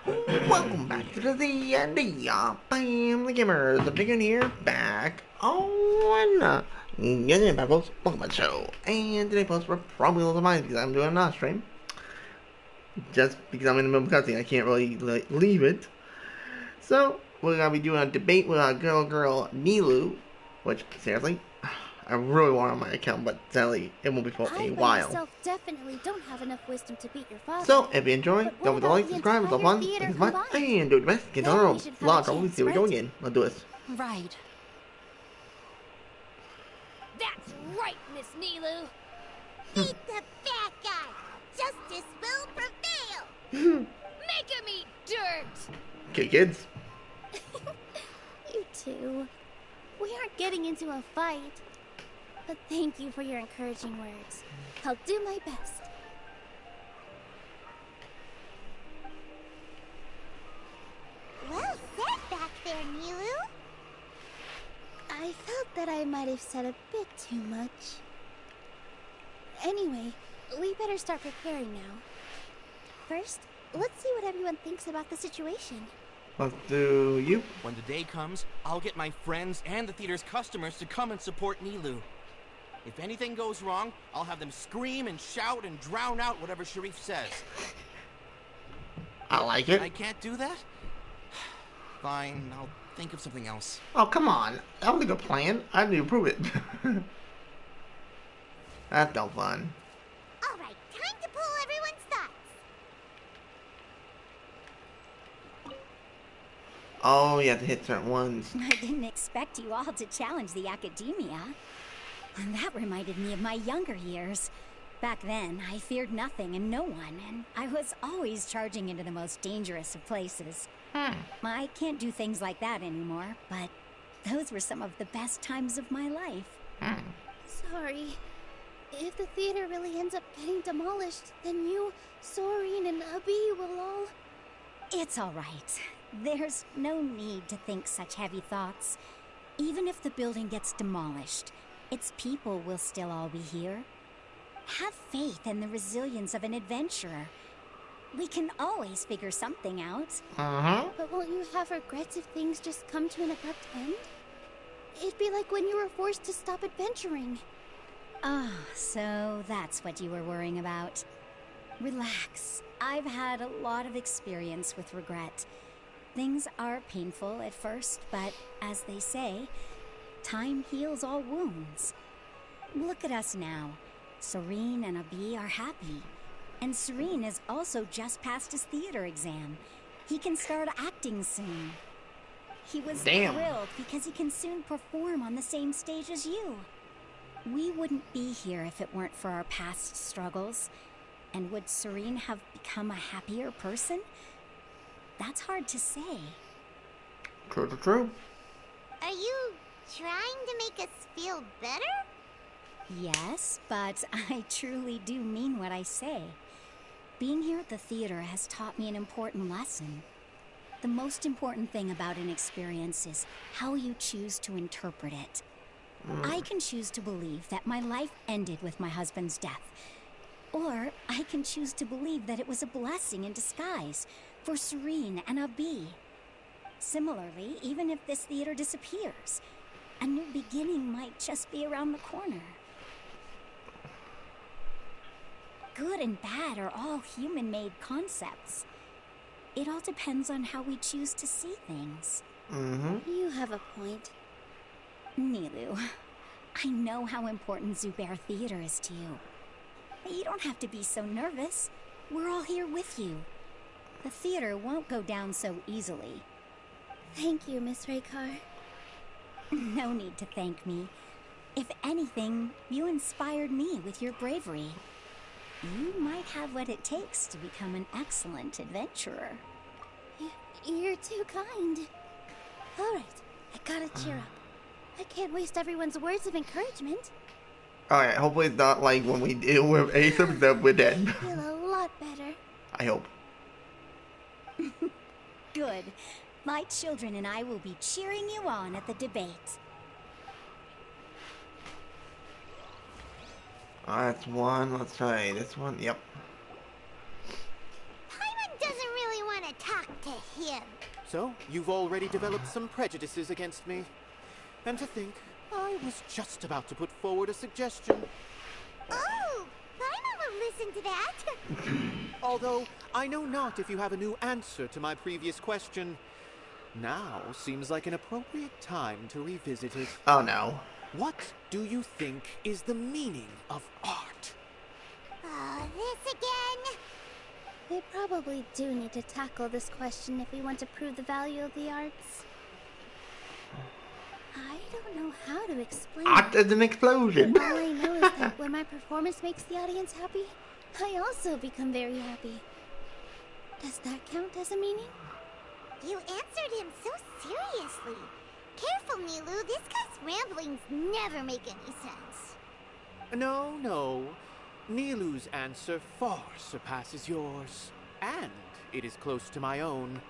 Welcome back to the D&D Family Gamers. The Chicken here, back on Genshin Back folks. Welcome to the show. And today, folks, we're probably a little behind because I'm doing a live stream. Just because I'm in the middle of cutscene, I can't really leave it. So, we're going to be doing a debate with our girl Nilu, which, seriously, I really want on my account, but sadly, it won't be for a while. Myself definitely don't have enough wisdom to beat your father. So, if you enjoy, don't forget to like, subscribe, it's all fun, thanks much, and do the best. Get on our vlog, always here we go again. Let's do this. Right. That's right, Miss Nilu. Beat the bad guy. Justice will prevail. Make him eat dirt. Okay, kids. You two. We aren't getting into a fight. But thank you for your encouraging words. I'll do my best. Well said back there, Nilu. I felt that I might have said a bit too much. Anyway, we better start preparing now. First, let's see what everyone thinks about the situation. Let's do you. When the day comes, I'll get my friends and the theater's customers to come and support Nilu. If anything goes wrong, I'll have them scream and shout and drown out whatever Sharif says. I like it. I can't do that? Fine, I'll think of something else. Oh, come on. That was a good plan. I need to prove it. That's no fun. All right, time to pull everyone's thoughts. Oh, you have to hit certain ones. I didn't expect you all to challenge the academia. And that reminded me of my younger years. Back then, I feared nothing and no one, and I was always charging into the most dangerous of places. I can't do things like that anymore, but those were some of the best times of my life. Sorry. If the theater really ends up getting demolished, then you, Soren, and Abi will all... It's all right. There's no need to think such heavy thoughts. Even if the building gets demolished, its people will still all be here. Have faith in the resilience of an adventurer. We can always figure something out. But won't you have regrets if things just come to an abrupt end? It'd be like when you were forced to stop adventuring. Ah, so that's what you were worrying about. Relax. I've had a lot of experience with regret. Things are painful at first, but as they say, time heals all wounds. Look at us now. Serene and Abi are happy. And Serene is also just passed his theater exam. He can start acting soon. He was thrilled because he can soon perform on the same stage as you. We wouldn't be here if it weren't for our past struggles. And would Serene have become a happier person? That's hard to say. True. Are you trying to make us feel better? Yes, but I truly do mean what I say. Being here at the theater has taught me an important lesson. The most important thing about an experience is how you choose to interpret it. I can choose to believe that my life ended with my husband's death. Or I can choose to believe that it was a blessing in disguise for Serene and Abi. Similarly, even if this theater disappears, a new beginning might just be around the corner. Good and bad are all human-made concepts. It all depends on how we choose to see things. You have a point. Nilu, I know how important Zubair Theater is to you. You don't have to be so nervous. We're all here with you. The theater won't go down so easily. Thank you, Miss Raykar. No need to thank me. If anything, you inspired me with your bravery. You might have what it takes to become an excellent adventurer. You're too kind. All right, I gotta cheer up. I can't waste everyone's words of encouragement. Alright, hopefully it's not like when we deal with Ace that we're dead. I feel a lot better. I hope. Good. My children and I will be cheering you on at the debate. That's one. Let's try this one. Yep. Paimon doesn't really want to talk So, you've already developed some prejudices against me. And to think, I was just about to put forward a suggestion. Oh, Paimon will listen to that. Although, I know not if you have a new answer to my previous question. Now seems like an appropriate time to revisit it. Oh no. What do you think is the meaning of art? Oh, this again? We probably do need to tackle this question if we want to prove the value of the arts. I don't know how to explain Art it. is an explosion. All I know is that when my performance makes the audience happy, I also become very happy. Does that count as a meaning? You answered him so seriously. Careful, Nilu. This guy's ramblings never make any sense. No. Nilu's answer far surpasses yours, and it is close to my own.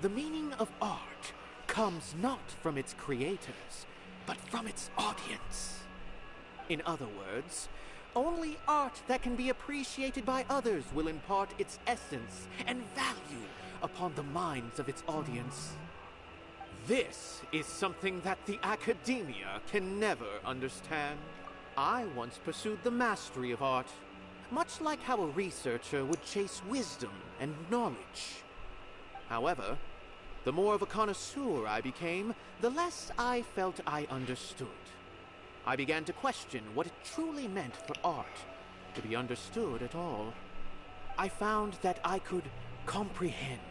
The meaning of art comes not from its creators, but from its audience. In other words, only art that can be appreciated by others will impart its essence and value upon the minds of its audience. This is something that the academia can never understand. I once pursued the mastery of art, much like how a researcher would chase wisdom and knowledge. However, the more of a connoisseur I became, the less I felt I understood. I began to question what it truly meant for art to be understood at all. I found that I could comprehend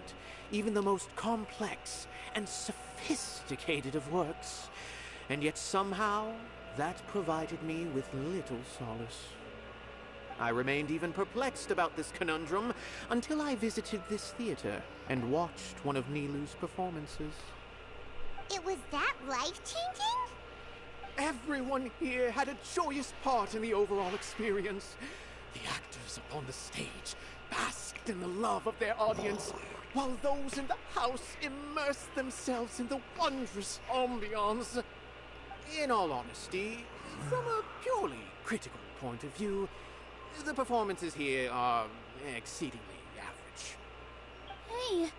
even the most complex and sophisticated of works, and yet somehow that provided me with little solace. I remained even perplexed about this conundrum until I visited this theater and watched one of Nilu's performances. It was that life-changing? Everyone here had a joyous part in the overall experience. The actors upon the stage basked in the love of their audience, while those in the house immersed themselves in the wondrous ambiance. In all honesty, from a purely critical point of view, the performances here are exceedingly average. Hey,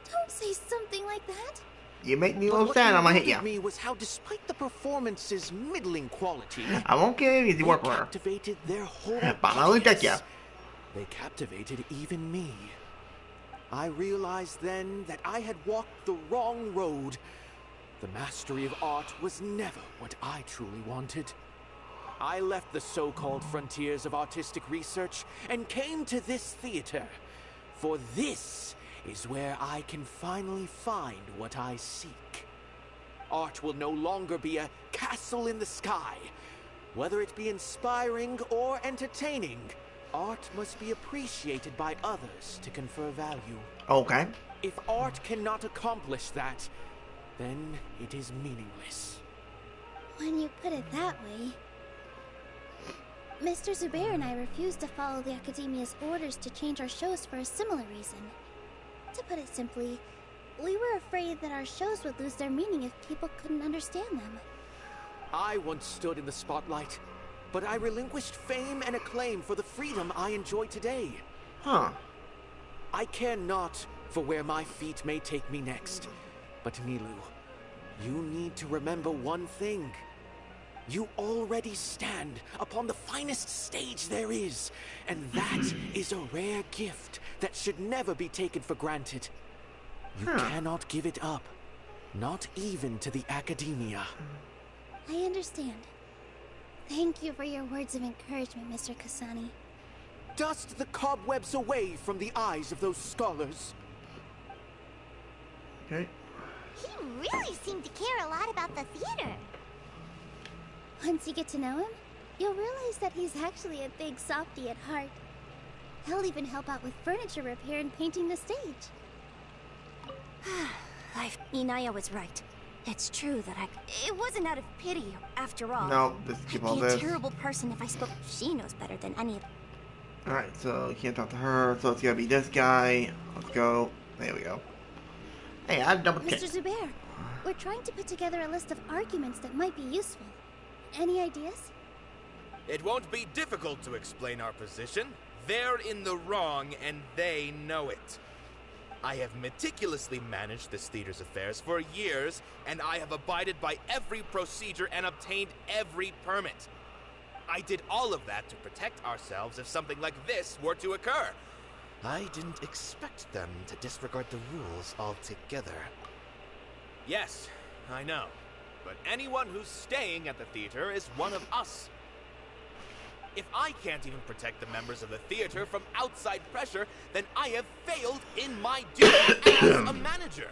don't say something like that. You make me a But little what sad, I'm gonna hit bewildered you. me was how, despite the performance's middling quality, I won't give you the they work for her. captivated their whole But I'll look at audience. ya. They captivated even me. I realized then that I had walked the wrong road. The mastery of art was never what I truly wanted. I left the so-called frontiers of artistic research and came to this theater. For this is where I can finally find what I seek. Art will no longer be a castle in the sky. Whether it be inspiring or entertaining, art must be appreciated by others to confer value. Okay. If art cannot accomplish that, then it is meaningless. When you put it that way... Mr. Zubair and I refused to follow the Academia's orders to change our shows for a similar reason. To put it simply, we were afraid that our shows would lose their meaning if people couldn't understand them. I once stood in the spotlight, but I relinquished fame and acclaim for the freedom I enjoy today. Huh. I care not for where my feet may take me next. But Nilu, you need to remember one thing. You already stand upon the finest stage there is, and that is a rare gift that should never be taken for granted. You cannot give it up, not even to the Academia. I understand. Thank you for your words of encouragement, Mr. Kasani. Dust the cobwebs away from the eyes of those scholars. Okay. He really seemed to care a lot about the theater. Once you get to know him, you'll realize that he's actually a big softie at heart. He'll even help out with furniture repair and painting the stage. Inaya was right. It's true that it wasn't out of pity, after all. No, let's I'd keep all be a this. terrible person if I spoke. She knows better than any of... Alright, so you can't talk to her, so it's gotta be this guy. Let's go. There we go. Hey, I double Mr. checked. Zubair, we're trying to put together a list of arguments that might be useful. Any ideas? It won't be difficult to explain our position. They're in the wrong, and they know it. I have meticulously managed this theater's affairs for years, and I have abided by every procedure and obtained every permit. I did all of that to protect ourselves if something like this were to occur. I didn't expect them to disregard the rules altogether. Yes, I know. But anyone who's staying at the theater is one of us. If I can't even protect the members of the theater from outside pressure, then I have failed in my duty as a manager.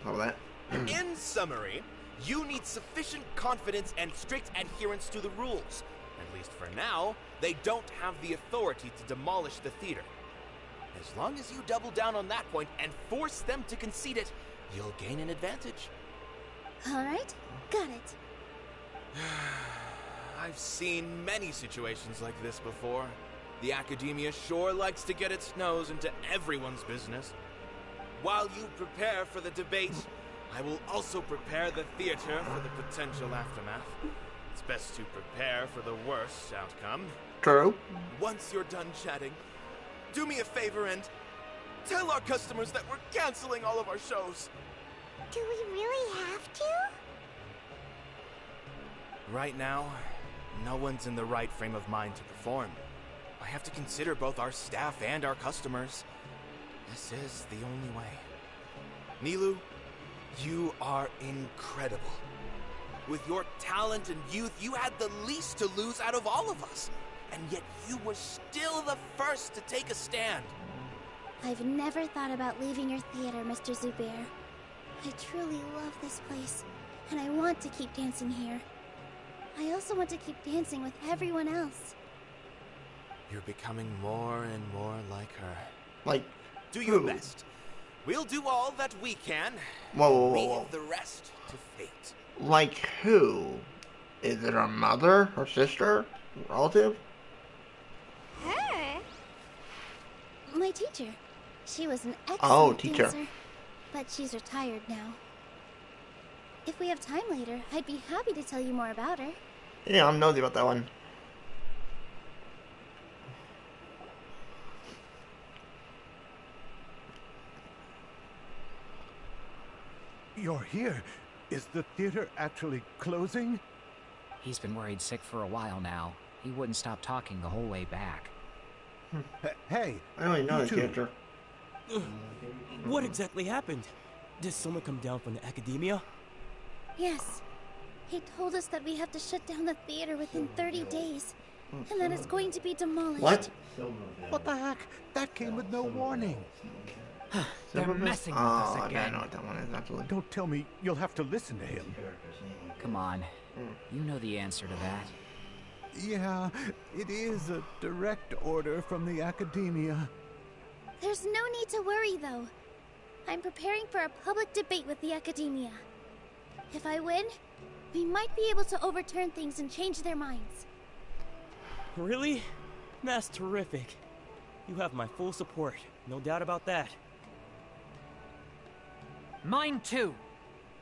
All that. In summary, you need sufficient confidence and strict adherence to the rules. At least for now, they don't have the authority to demolish the theater. As long as you double down on that point and force them to concede it, you'll gain an advantage. Alright, got it. I've seen many situations like this before. The academia sure likes to get its nose into everyone's business. While you prepare for the debate, I will also prepare the theater for the potential aftermath. It's best to prepare for the worst outcome. True. Once you're done chatting, do me a favor and tell our customers that we're canceling all of our shows. Do we really have to? Right now, no one's in the right frame of mind to perform. I have to consider both our staff and our customers. This is the only way. Nilou, you are incredible. With your talent and youth, you had the least to lose out of all of us. And yet you were still the first to take a stand. I've never thought about leaving your theater, Mr. Zubair. I truly love this place, and I want to keep dancing here. I also want to keep dancing with everyone else. You're becoming more and more like her. Like, do your who? best. We'll do all that we can. Whoa. Leave the rest to fate. Like who? Is it her mother, her sister, relative? Her? My teacher. She was an excellent teacher. dancer, but she's retired now. If we have time later, I'd be happy to tell you more about her. Yeah, I'm nosy about that one. You're here. Is the theater actually closing? He's been worried sick for a while now. He wouldn't stop talking the whole way back. Hey, I only know you the two. character. What exactly happened? Did someone come down from the academia? Yes. He told us that we have to shut down the theater within 30 days, and that it's going to be demolished. What? What the heck? That came with no warning. They're messing with us I again. know what that one is, absolutely. Don't tell me you'll have to listen to him. Come on. You know the answer to that. Yeah, it is a direct order from the academia. There's no need to worry, though. I'm preparing for a public debate with the academia. If I win, we might be able to overturn things and change their minds. Really? That's terrific. You have my full support, no doubt about that. Mine too.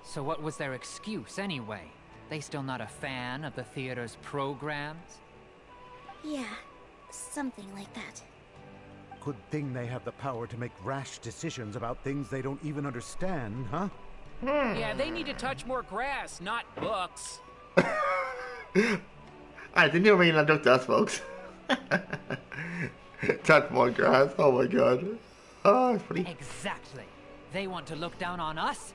So what was their excuse anyway? They still not a fan of the theater's programs? Yeah, something like that. Good thing they have the power to make rash decisions about things they don't even understand, huh? Yeah, they need to touch more grass, not books. I didn't even make that joke to us, folks. Touch more grass. Oh my god. Oh, it's funny. Exactly. They want to look down on us?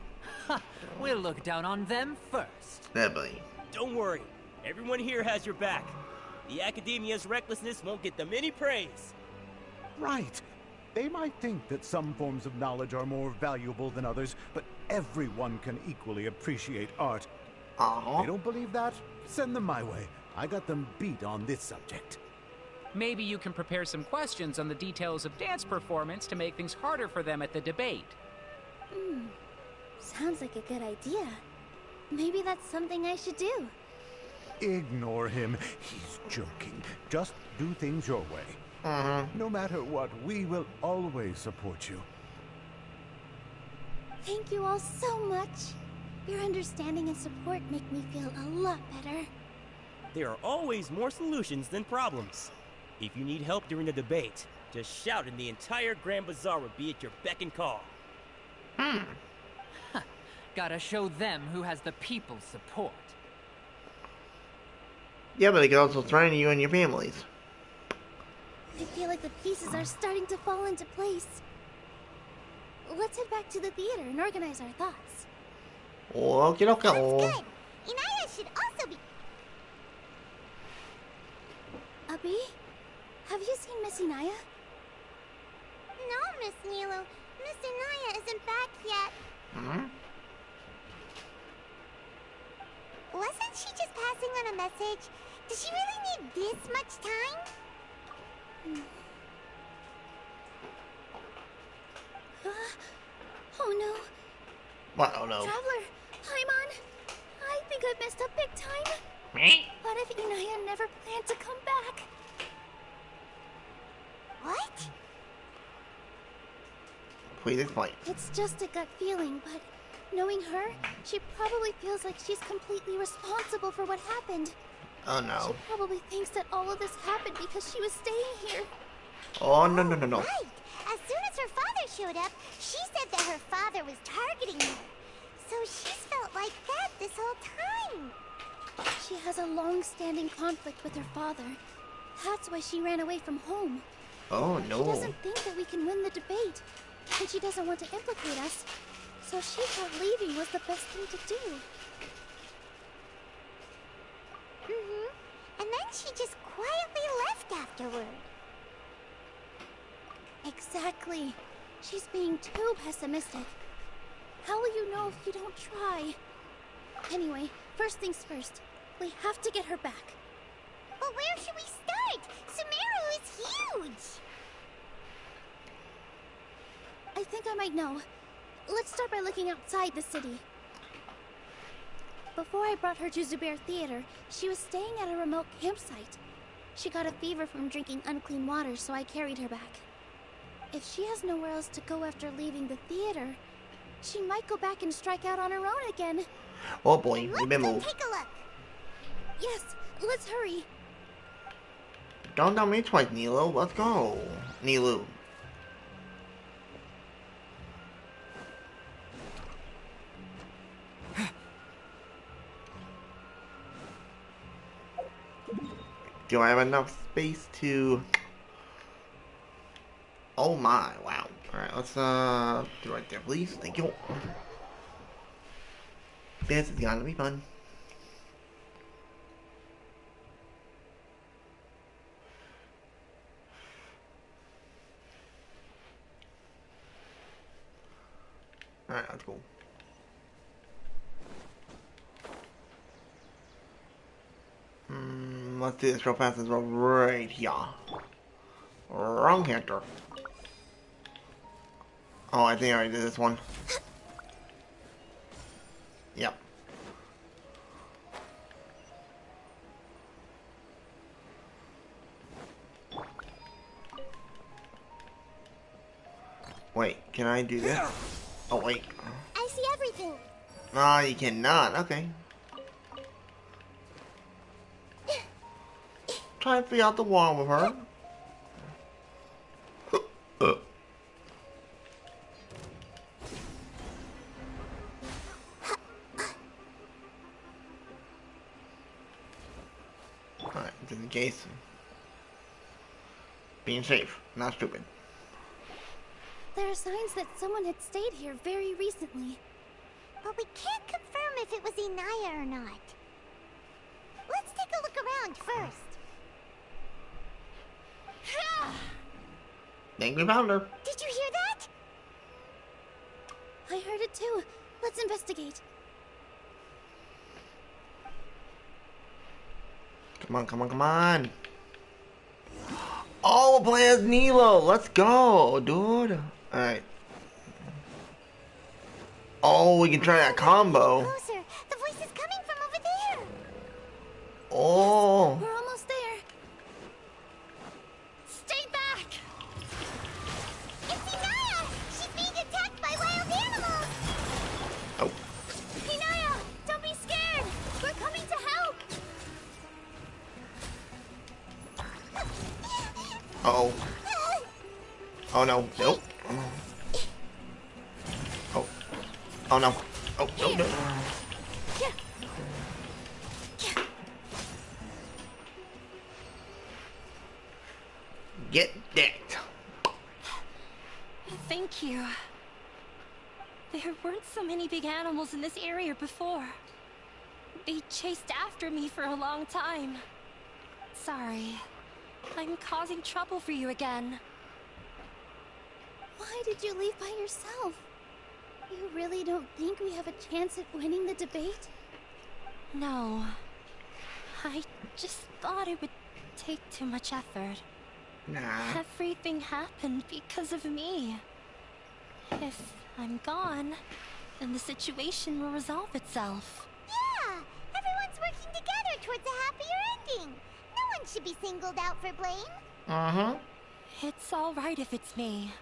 We'll look down on them first. Yeah, buddy. Don't worry. Everyone here has your back. The academia's recklessness won't get them any praise. Right. They might think that some forms of knowledge are more valuable than others, but everyone can equally appreciate art. Aww. They don't believe that? Send them my way. I got them beat on this subject. Maybe you can prepare some questions on the details of dance performance to make things harder for them at the debate. Sounds like a good idea. Maybe that's something I should do. Ignore him. He's joking. Just do things your way. No matter what, we will always support you. Thank you all so much. Your understanding and support make me feel a lot better. There are always more solutions than problems. If you need help during the debate, just shout and the entire Grand Bazaar will be at your beck and call. Gotta show them who has the people's support. Yeah, but they could also threaten you and your families. I feel like the pieces are starting to fall into place. Let's head back to the theater and organize our thoughts. Okay, okay. Good. Inaya should also be... Abi? Have you seen Miss Inaya? No, Miss Nilu. Miss Inaya isn't back yet. Wasn't she just passing on a message? Does she really need this much time? Oh no. What? Oh no. Traveler, Paimon, I think I messed up big time. What if Inaya never planned to come back? What? Please explain. It's just a gut feeling, but knowing her, she probably feels like she's completely responsible for what happened. Oh no. She probably thinks that all of this happened because she was staying here. Oh no, no, no, no. Right. As soon as her father showed up, she said that her father was targeting her. So she's felt like that this whole time. She has a long-standing conflict with her father. That's why she ran away from home. Oh She no. doesn't think that we can win the debate, and she doesn't want to implicate us. So she thought leaving was the best thing to do. And then she just quietly left afterward. Exactly. She's being too pessimistic. How will you know if you don't try? Anyway, first things first. We have to get her back. But where should we start? Sumeru is huge! I think I might know. Let's start by looking outside the city. Before I brought her to Zubair Theater, she was staying at a remote campsite. She got a fever from drinking unclean water, so I carried her back. If she has nowhere else to go after leaving the theater, she might go back and strike out on her own again. Oh boy, we've been Let's moved. go take a look. Yes, let's hurry. Don't tell me twice, Nilo. Let's go. Nilu. Do I have enough space to... Oh my, wow. Alright, let's do it right there, please. Thank you. This is gonna be fun. Alright, let's go. Let's do this real fast as well. Right here. Wrong character. Oh, I think I already did this one. Yep. Wait, can I do this? Oh, wait. I see everything. No, you cannot. Okay. Try and figure out the wall with her. Alright, just in case. Being safe, not stupid. There are signs that someone had stayed here very recently. But we can't confirm if it was Inaya or not. Let's take a look around first. Think we found her. Did you hear that? I heard it too. Let's investigate. Come on, come on, come on. Oh, we'll play as Nilo. Let's go, dude. Alright. Oh, we can try that combo. Closer. The voice is coming from over there. Oh. We're almost there. Stay back! It's Inaya! She's being attacked by wild animals! Oh. Inaya, don't be scared. We're coming to help. Uh-oh. Oh no. Nope. Oh. Oh no. Oh, no, no. Get decked. Thank you. There weren't so many big animals in this area before. They chased after me for a long time. Sorry. I'm causing trouble for you again. Why did you leave by yourself? You really don't think we have a chance at winning the debate? No. I just thought it would take too much effort. Nah. Everything happened because of me. If I'm gone, then the situation will resolve itself. Yeah! Everyone's working together towards a happier ending. No one should be singled out for blame. It's all right if it's me.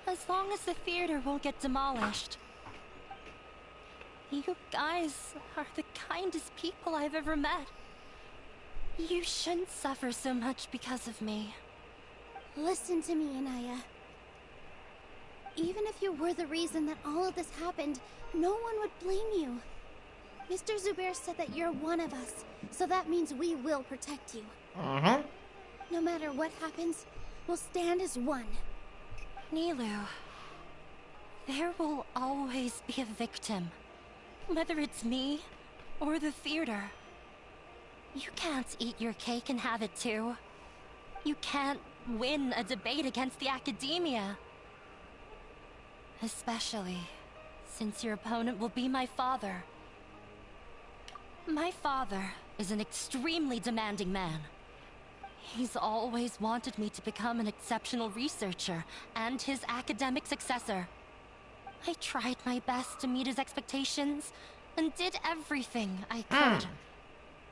As long as the theater won't get demolished. You guys are the kindest people I've ever met. You shouldn't suffer so much because of me. Listen to me, Anaya. Even if you were the reason that all of this happened, no one would blame you. Mr. Zubair said that you're one of us, so that means we will protect you. No matter what happens, we'll stand as one. Nilou, there will always be a victim. Whether it's me or the theater. You can't eat your cake and have it too. You can't win a debate against the academia. Especially since your opponent will be my father. My father is an extremely demanding man. He's always wanted me to become an exceptional researcher and his academic successor. I tried my best to meet his expectations and did everything I could.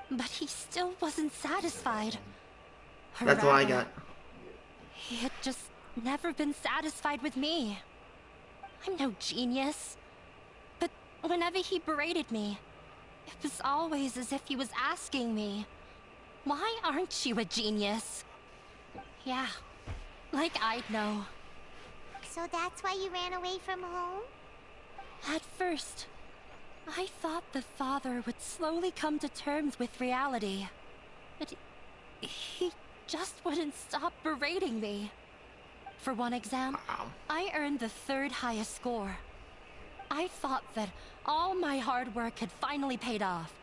But he still wasn't satisfied. That's what I got. He had just never been satisfied with me. I'm no genius. But whenever he berated me, it was always as if he was asking me, "Why aren't you a genius?" Yeah, like I'd know. So that's why you ran away from home? At first, I thought the father would slowly come to terms with reality. But he just wouldn't stop berating me. For one exam, I earned the 3rd highest score. I thought that all my hard work had finally paid off,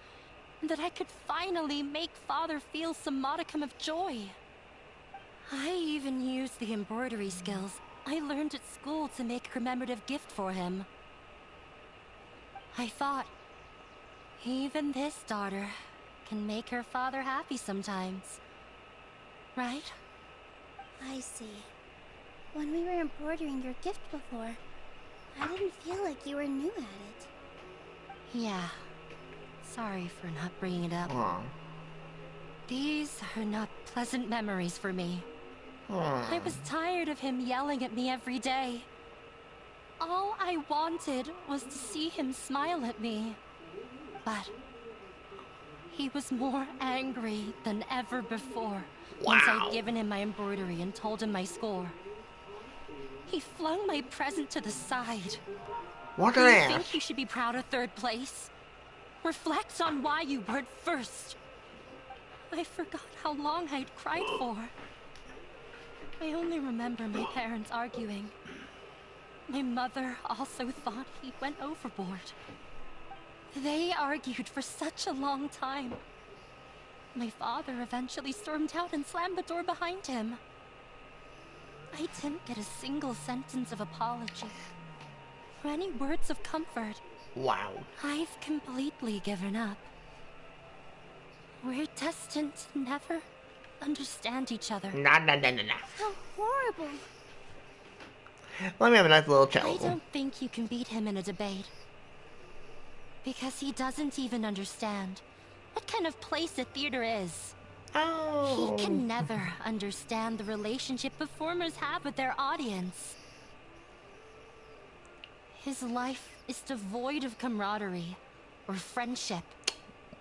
and that I could finally make father feel some modicum of joy. I even used the embroidery skills I learned at school to make a commemorative gift for him. I thought, even this daughter can make her father happy sometimes. Right? I see. When we were embroidering your gift before, I didn't feel like you were new at it. Yeah. Sorry for not bringing it up. These are not pleasant memories for me. I was tired of him yelling at me every day. All I wanted was to see him smile at me. But he was more angry than ever before once I'd given him my embroidery and told him my score. He flung my present to the side. What Do an you ass. think you should be proud of 3rd place? Reflect on why you weren't first. I forgot how long I'd cried for. I only remember my parents arguing. My mother also thought he went overboard. They argued for such a long time. My father eventually stormed out and slammed the door behind him. I didn't get a single sentence of apology or any words of comfort. Wow. I've completely given up. We're destined to never understand each other. Nah. How horrible. Let me have a nice little I chat. don't think you can beat him in a debate. Because he doesn't even understand what kind of place a theater is. Oh. He can never understand the relationship performers have with their audience. His life is devoid of camaraderie or friendship.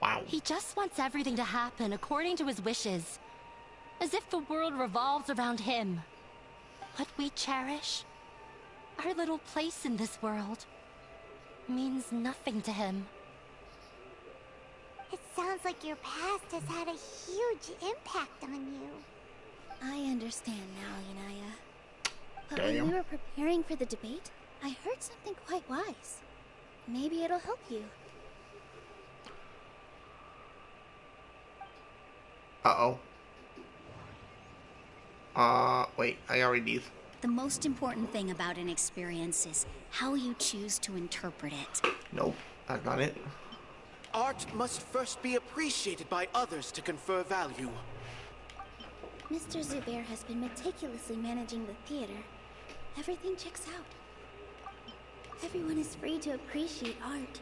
Wow. He just wants everything to happen according to his wishes, as if the world revolves around him. What we cherish, our little place in this world, means nothing to him. It sounds like your past has had a huge impact on you. I understand now, Inaya. But Damn. when we were preparing for the debate, I heard something quite wise. Maybe it'll help you. Uh-oh. Wait, I gotta read these. The most important thing about an experience is how you choose to interpret it. Nope, that's not it. Art must first be appreciated by others to confer value. Mr. Zubair has been meticulously managing the theater. Everything checks out. Everyone is free to appreciate art.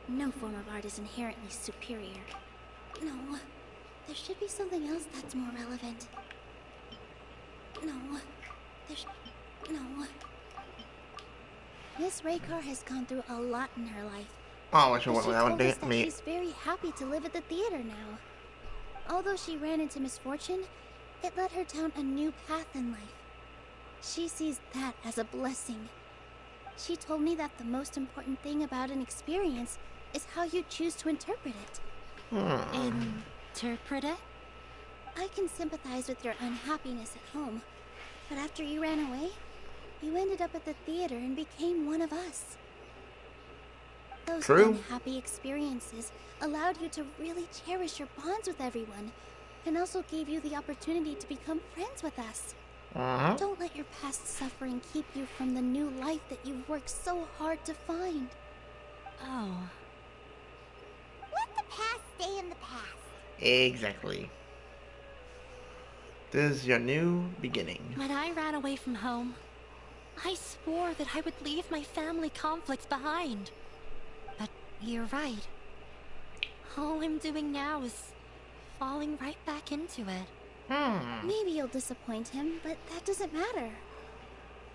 No form of art is inherently superior. No, there should be something else that's more relevant. No, no. Miss Raykar has gone through a lot in her life. Oh, I should But work she with told us that. that Me. she's very happy to live at the theater now. Although she ran into misfortune, it led her down a new path in life. She sees that as a blessing. She told me that the most important thing about an experience is how you choose to interpret it. Interpret it? I can sympathize with your unhappiness at home, but after you ran away, you ended up at the theater and became one of us. Those True. unhappy experiences allowed you to really cherish your bonds with everyone, and also gave you the opportunity to become friends with us. Don't let your past suffering keep you from the new life that you've worked so hard to find. Oh. Let the past stay in the past. Exactly. This is your new beginning. When I ran away from home, I swore that I would leave my family conflicts behind. But you're right. All I'm doing now is falling right back into it. Maybe you'll disappoint him, but that doesn't matter.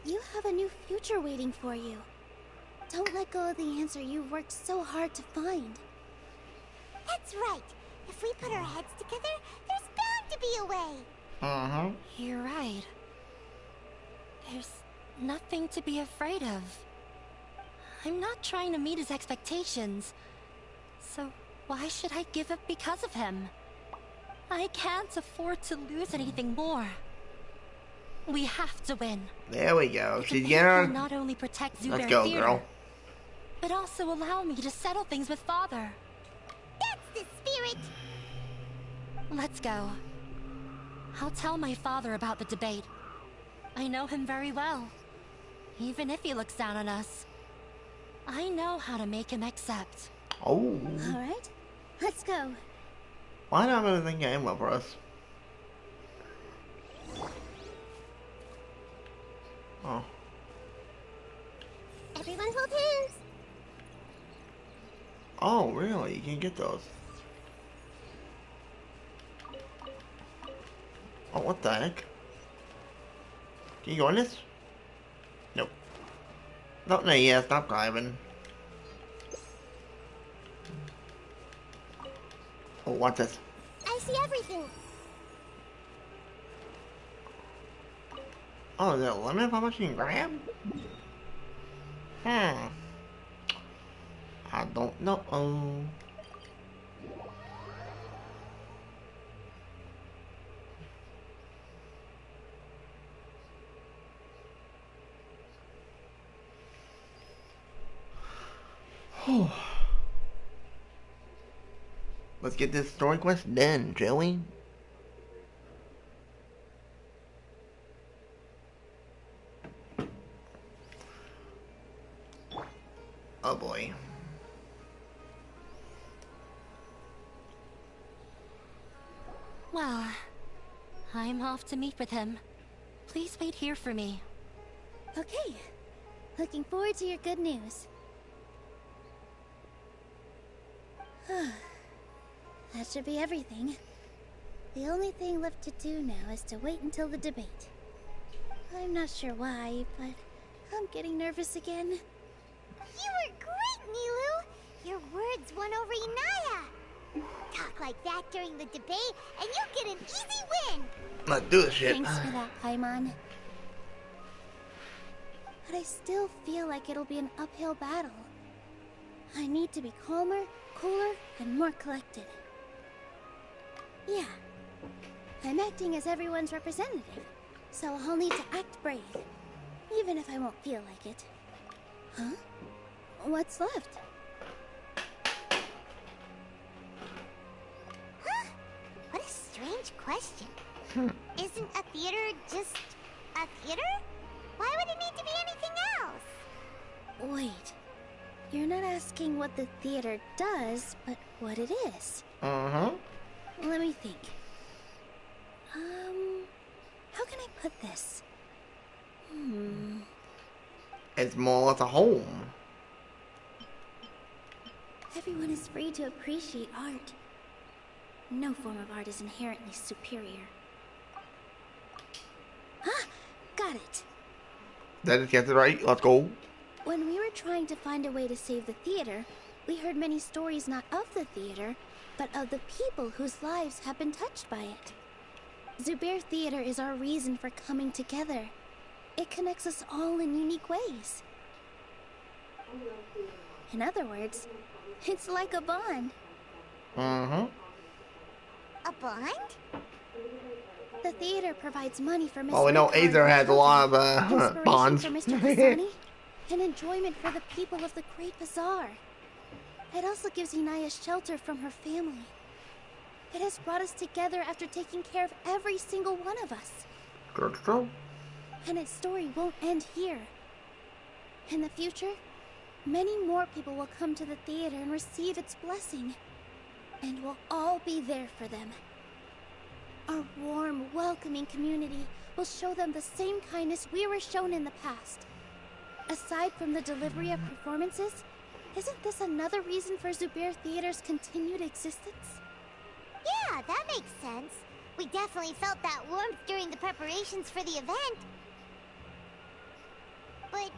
You have a new future waiting for you. Don't let go of the answer you've worked so hard to find. That's right. If we put our heads together, there's bound to be a way. You're right. There's nothing to be afraid of. I'm not trying to meet his expectations. So why should I give up because of him? I can't afford to lose anything more. We have to win. There we go. The She's debate getting will not only protect Zubair Let's go, Theater, girl. but also allow me to settle things with Father. That's the spirit. Let's go. I'll tell my father about the debate. I know him very well. Even if he looks down on us, I know how to make him accept. Oh. Alright, let's go. Why not really think I am well for us? Oh. Everyone hold hands. Oh, really? You can get those. Oh, what the heck? Can you go in this? Nope. No, yeah, stop climbing. Oh, what's this? I see everything. Oh, is there a limit of how much you can grab? I don't know. Let's get this story quest done, shall we? Oh boy. Well, I'm off to meet with him. Please wait here for me. Okay. Looking forward to your good news. That should be everything. The only thing left to do now is to wait until the debate. I'm not sure why, but I'm getting nervous again. You were great, Nilu. Your words won over Inaya. Talk like that during the debate, and you get an easy win. Let's do this shit. Thanks for that, Paimon. But I still feel like it'll be an uphill battle. I need to be calmer, cooler, and more collected. Yeah. I'm acting as everyone's representative, so I'll need to act brave, even if I won't feel like it. Huh? What's left? Huh? What a strange question. Isn't a theater just a theater? Why would it need to be anything else? Wait. You're not asking what the theater does, but what it is. Let me think. How can I put this? It's more or less a home. Everyone is free to appreciate art. No form of art is inherently superior. Ah! Got it! That just gets it right. Let's go. When we were trying to find a way to save the theater, we heard many stories not of the theater, but of the people whose lives have been touched by it. Zubair Theater is our reason for coming together. It connects us all in unique ways. In other words, it's like a bond. A bond? The theater provides money for Mr. Well, we know Aether has a lot of bonds. For Mr. Hassani, and enjoyment for the people of the Great Bazaar. It also gives Inaya shelter from her family. It has brought us together after taking care of every single one of us. Good stuff. And its story won't end here. In the future, many more people will come to the theater and receive its blessing. And we'll all be there for them. Our warm, welcoming community will show them the same kindness we were shown in the past. Aside from the delivery of performances, isn't this another reason for Zubair Theater's continued existence? Yeah, that makes sense. We definitely felt that warmth during the preparations for the event. But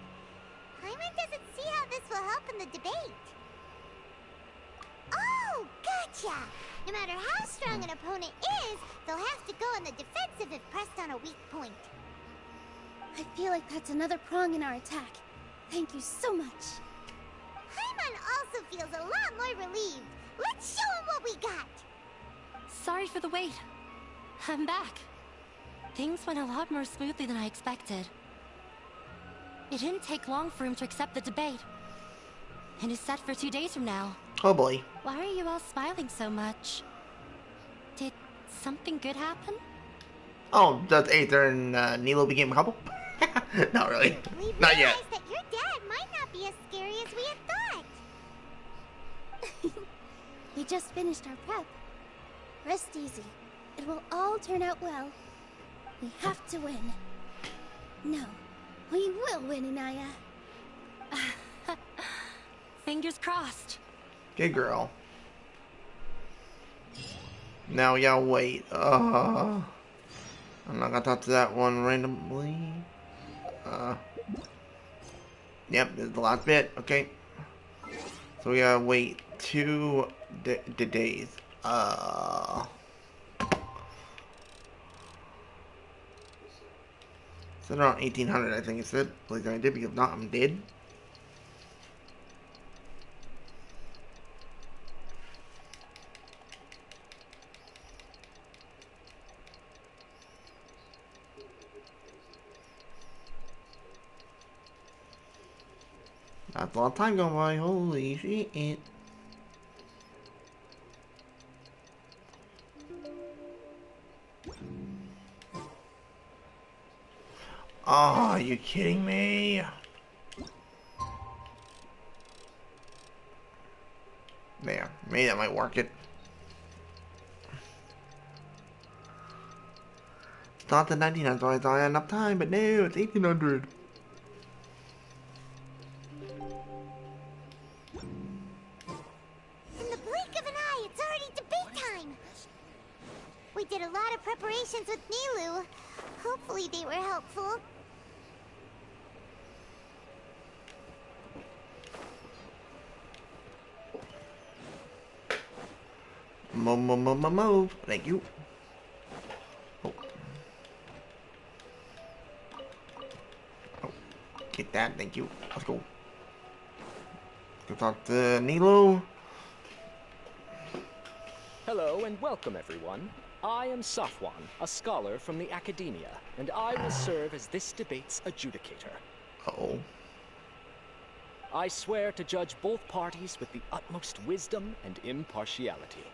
Hyman doesn't see how this will help in the debate. Oh, gotcha! No matter how strong an opponent is, they'll have to go on the defensive if pressed on a weak point. I feel like that's another prong in our attack. Thank you so much. Hyman also feels a lot more relieved. Let's show him what we got! Sorry for the wait. I'm back. Things went a lot more smoothly than I expected. It didn't take long for him to accept the debate. And it's set for 2 days from now. Oh boy. Why are you all smiling so much? Did something good happen? Oh, does Aether and Nilo became a couple? Not really. We Not yet. realized that your dad might not be as scary as we had thought. We just finished our prep. Rest easy. It will all turn out well. We have to win. No, we will win, Inaya. Fingers crossed. Good girl. Now we gotta wait. I'm not gonna talk to that one randomly. Yep, this is the last bit. Okay. So we gotta wait 2 days. So around 1800, I think it said. Please I did, because if not, I'm dead. That's a lot of time going by. Holy shit. Oh, are you kidding me? There, maybe that might work it. It's not the 1900s, so I thought I had enough time, but no, it's 1800. In the blink of an eye, it's already debate time! We did a lot of preparations with Nilu. Hopefully they were helpful. Move. Thank you. Oh. Oh. Get that. Thank you. Let's go. Go talk to Nilo. Hello and welcome, everyone. I am Safwan, a scholar from the Academia, and I will serve as this debate's adjudicator. Oh. I swear to judge both parties with the utmost wisdom and impartiality.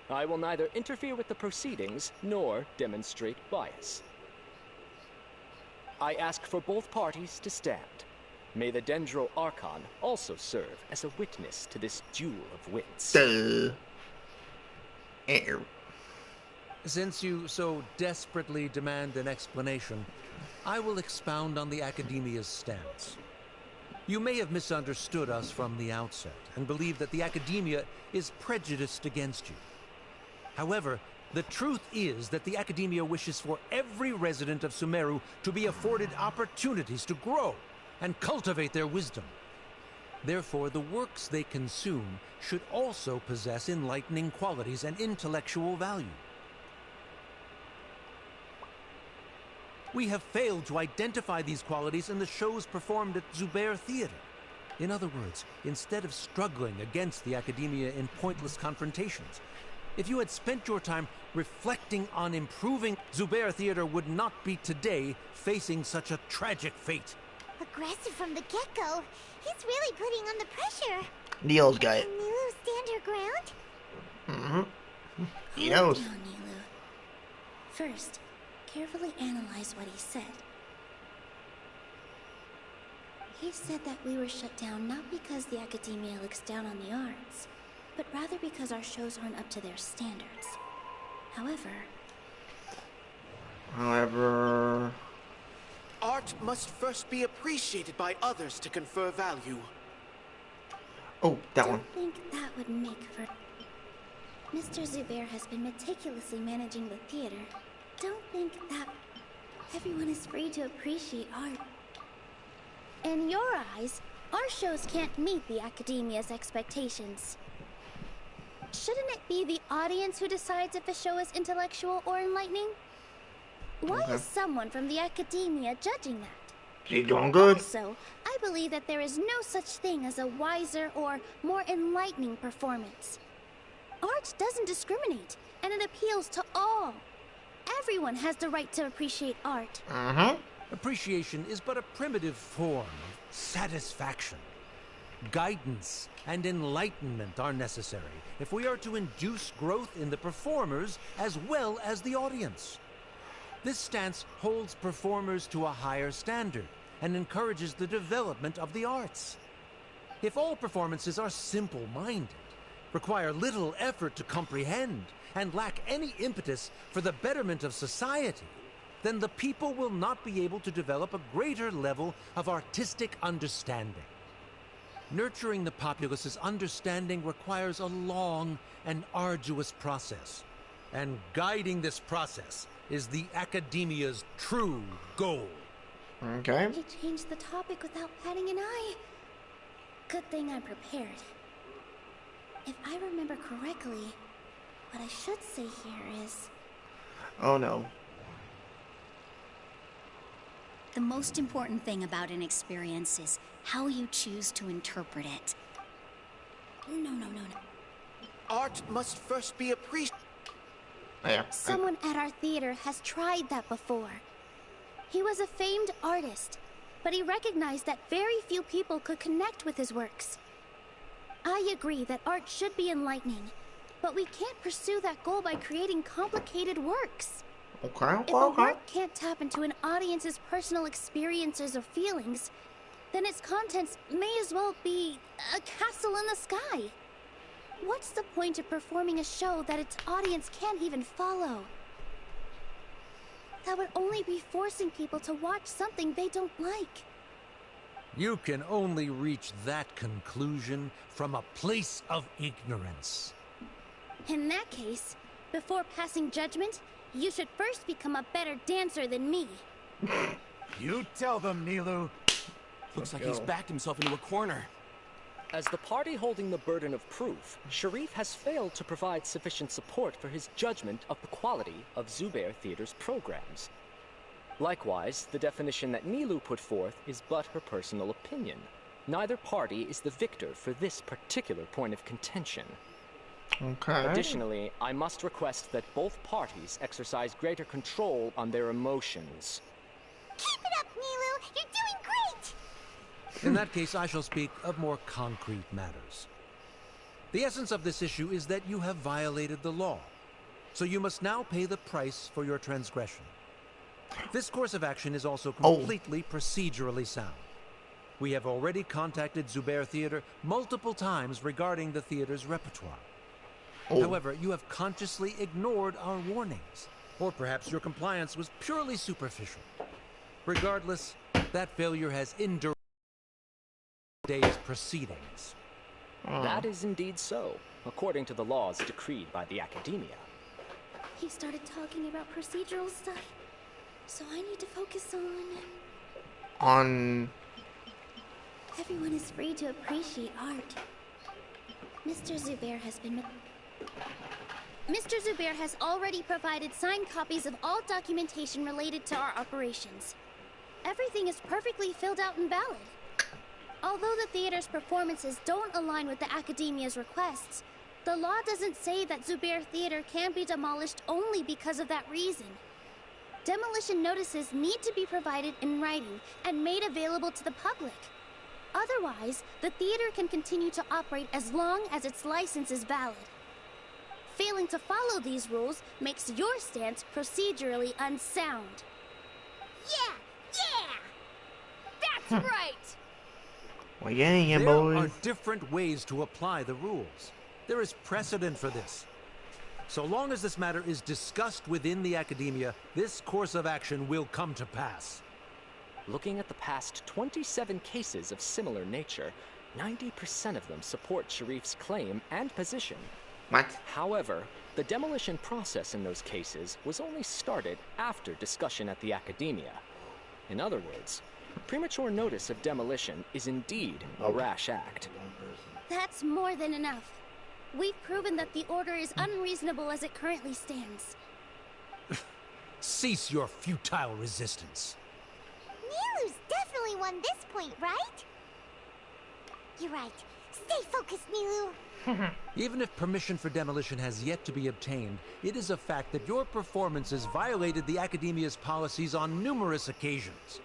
I will neither interfere with the proceedings nor demonstrate bias. I ask for both parties to stand. May the Dendro Archon also serve as a witness to this duel of wits. Since you so desperately demand an explanation, I will expound on the Academia's stance. You may have misunderstood us from the outset and believe that the Academia is prejudiced against you. However, the truth is that the Academia wishes for every resident of Sumeru to be afforded opportunities to grow and cultivate their wisdom. Therefore, the works they consume should also possess enlightening qualities and intellectual value. We have failed to identify these qualities in the shows performed at Zubair Theater. In other words, instead of struggling against the Academia in pointless confrontations, if you had spent your time reflecting on improving, Zubair Theater would not be today facing such a tragic fate. Aggressive from the get-go. He's really putting on the pressure. Neil's got it. Can Nilo stand her ground? Mm-hmm. He knows. Hold on, Nilo. First, carefully analyze what he said. He said that we were shut down not because the Academia looks down on the arts, but rather because our shows aren't up to their standards. However... Art must first be appreciated by others to confer value. Oh, that one. I don't think that would make for... Mr. Zubair has been meticulously managing the theater. Don't think that everyone is free to appreciate art. In your eyes, our shows can't meet the Academia's expectations. Shouldn't it be the audience who decides if a show is intellectual or enlightening? Why is someone from the Academia judging that? She's doing good. Also, I believe that there is no such thing as a wiser or more enlightening performance. Art doesn't discriminate, and it appeals to all. Everyone has the right to appreciate art. Appreciation is but a primitive form of satisfaction. Guidance and enlightenment are necessary if we are to induce growth in the performers as well as the audience. This stance holds performers to a higher standard and encourages the development of the arts. If all performances are simple-minded, require little effort to comprehend, and lack any impetus for the betterment of society, then the people will not be able to develop a greater level of artistic understanding. Nurturing the populace's understanding requires a long and arduous process, and guiding this process is the Academia's true goal. Okay. He changed the topic without batting an eye. Good thing I'm prepared. If I remember correctly, what I should say here is... Oh no. The most important thing about an experience is how you choose to interpret it. No. Art must first be appreciated. Yeah. Someone at our theater has tried that before. He was a famed artist, but he recognized that very few people could connect with his works. I agree that art should be enlightening, but we can't pursue that goal by creating complicated works. Okay. If a work can't tap into an audience's personal experiences or feelings, then its contents may as well be a castle in the sky. What's the point of performing a show that its audience can't even follow? That would only be forcing people to watch something they don't like. You can only reach that conclusion from a place of ignorance. In that case, before passing judgment, you should first become a better dancer than me. You tell them, Nilu. Looks like he's backed himself into a corner. As the party holding the burden of proof, Sharif has failed to provide sufficient support for his judgment of the quality of Zubair Theater's programs. Likewise, the definition that Nilu put forth is but her personal opinion, Neither party is the victor for this particular point of contention. Okay. Additionally, I must request that both parties exercise greater control on their emotions. Keep it up, Nilu! You're doing great! In that case, I shall speak of more concrete matters. The essence of this issue is that you have violated the law, so you must now pay the price for your transgression. This course of action is also completely procedurally sound. We have already contacted Zubair Theater multiple times regarding the theater's repertoire. However, you have consciously ignored our warnings, or perhaps your compliance was purely superficial. Regardless, that failure has indirectly day's proceedings. That is indeed so, according to the laws decreed by the Academia. He started talking about procedural stuff, so I need to focus on... Everyone is free to appreciate art. Mr. Zubair has already provided signed copies of all documentation related to our operations. Everything is perfectly filled out and valid. Although the theater's performances don't align with the Academia's requests, the law doesn't say that Zubair Theater can be demolished only because of that reason. Demolition notices need to be provided in writing and made available to the public. Otherwise, the theater can continue to operate as long as its license is valid. Failing to follow these rules makes your stance procedurally unsound. Yeah! That's right! Well, yeah, there boys. are different ways to apply the rules. There is precedent for this. So long as this matter is discussed within the Academia, this course of action will come to pass. Looking at the past 27 cases of similar nature, 90% of them support Sharif's claim and position. What? However, the demolition process in those cases was only started after discussion at the Academia. In other words, premature notice of demolition is indeed a rash act. That's more than enough. We've proven that the order is unreasonable as it currently stands. Cease your futile resistance. Nilu's definitely won this point, right? You're right. Stay focused, Nilu. Even if permission for demolition has yet to be obtained, it is a fact that your performances violated the Academia's policies on numerous occasions.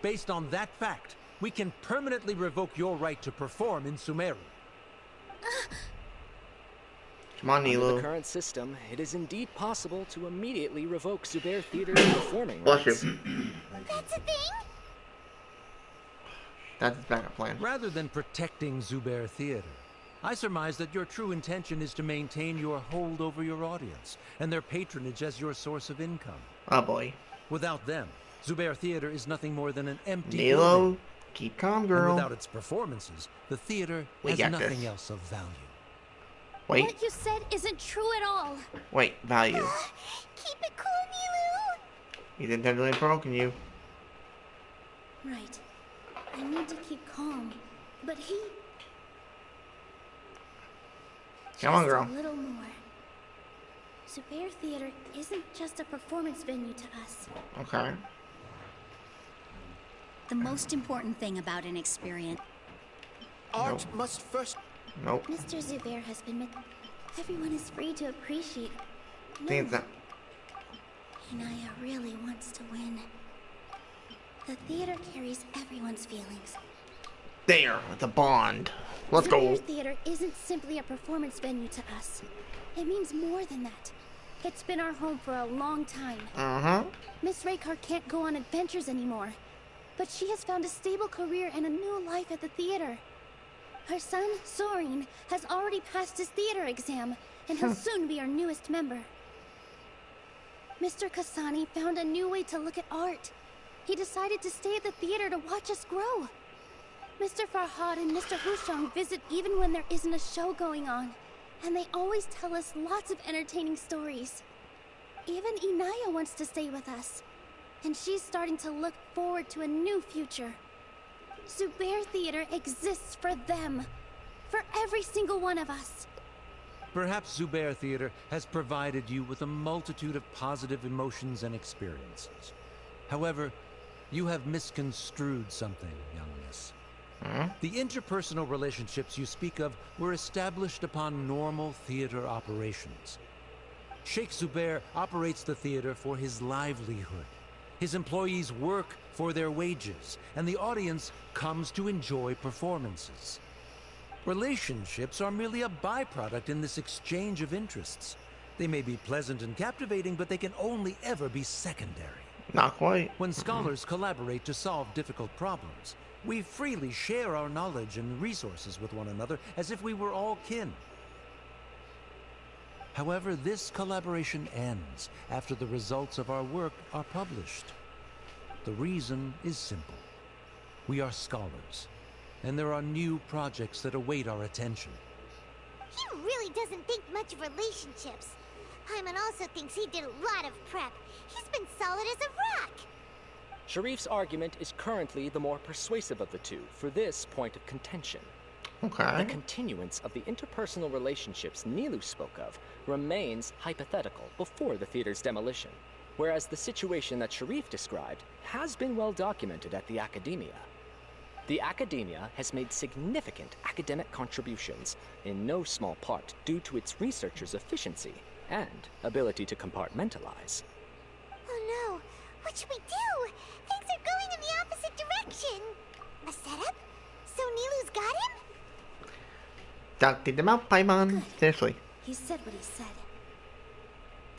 Based on that fact, we can permanently revoke your right to perform in Sumeru. Come on, Under Nilu. the current system, it is indeed possible to immediately revoke Zubair Theater's performing rights. Bless you. That's a thing? That's his backup plan. Rather than protecting Zubair Theater, I surmise that your true intention is to maintain your hold over your audience and their patronage as your source of income. Oh boy. Without them, Zubair Theater is nothing more than an empty Nilu, building. keep calm, girl. And without its performances, the theater We has got nothing this. else of value. Wait, What you said isn't true at all. wait, value. Keep it cool, Nilu. He's intentionally provoking you. Right. I need to keep calm. But he... Come on, Just girl. a little more. Zubair Theater isn't just a performance venue to us. Okay. The most important thing about an experience... Art must first... Nope. Mr. Zubair has been... Everyone is free to appreciate... I think it's that. Inaya really wants to win. The theater carries everyone's feelings. There, with the bond. Let's go. Zubair Theater isn't simply a performance venue to us. It means more than that. It's been our home for a long time. Miss Raykar can't go on adventures anymore, but she has found a stable career and a new life at the theater. Her son, Sorin, has already passed his theater exam, and he'll soon be our newest member. Mr. Kasani found a new way to look at art. He decided to stay at the theater to watch us grow. Mr. Farhad and Mr. Hushang visit even when there isn't a show going on, and they always tell us lots of entertaining stories. Even Inaya wants to stay with us, and she's starting to look forward to a new future. Zubair Theater exists for them, for every single one of us. Perhaps Zubair Theater has provided you with a multitude of positive emotions and experiences. However, you have misconstrued something, young miss. The interpersonal relationships you speak of were established upon normal theater operations. Sheikh Zubair operates the theater for his livelihood. His employees work for their wages, and the audience comes to enjoy performances. Relationships are merely a byproduct in this exchange of interests. They may be pleasant and captivating, but they can only ever be secondary. Not quite. When scholars collaborate to solve difficult problems, we freely share our knowledge and resources with one another as if we were all kin. However, this collaboration ends after the results of our work are published. The reason is simple. We are scholars, and there are new projects that await our attention. He really doesn't think much of relationships. Hyman also thinks he did a lot of prep. He's been solid as a rock. Sharif's argument is currently the more persuasive of the two for this point of contention. Okay. The continuance of the interpersonal relationships Nilu spoke of remains hypothetical before the theater's demolition, whereas the situation that Sharif described has been well documented at the Academia. The Academia has made significant academic contributions, in no small part due to its researchers' efficiency and ability to compartmentalize. Oh no, what should we do? Things are going in the opposite direction. A setup? So Nilu's got him? Doctor them out, Paimon. Seriously. He said what he said.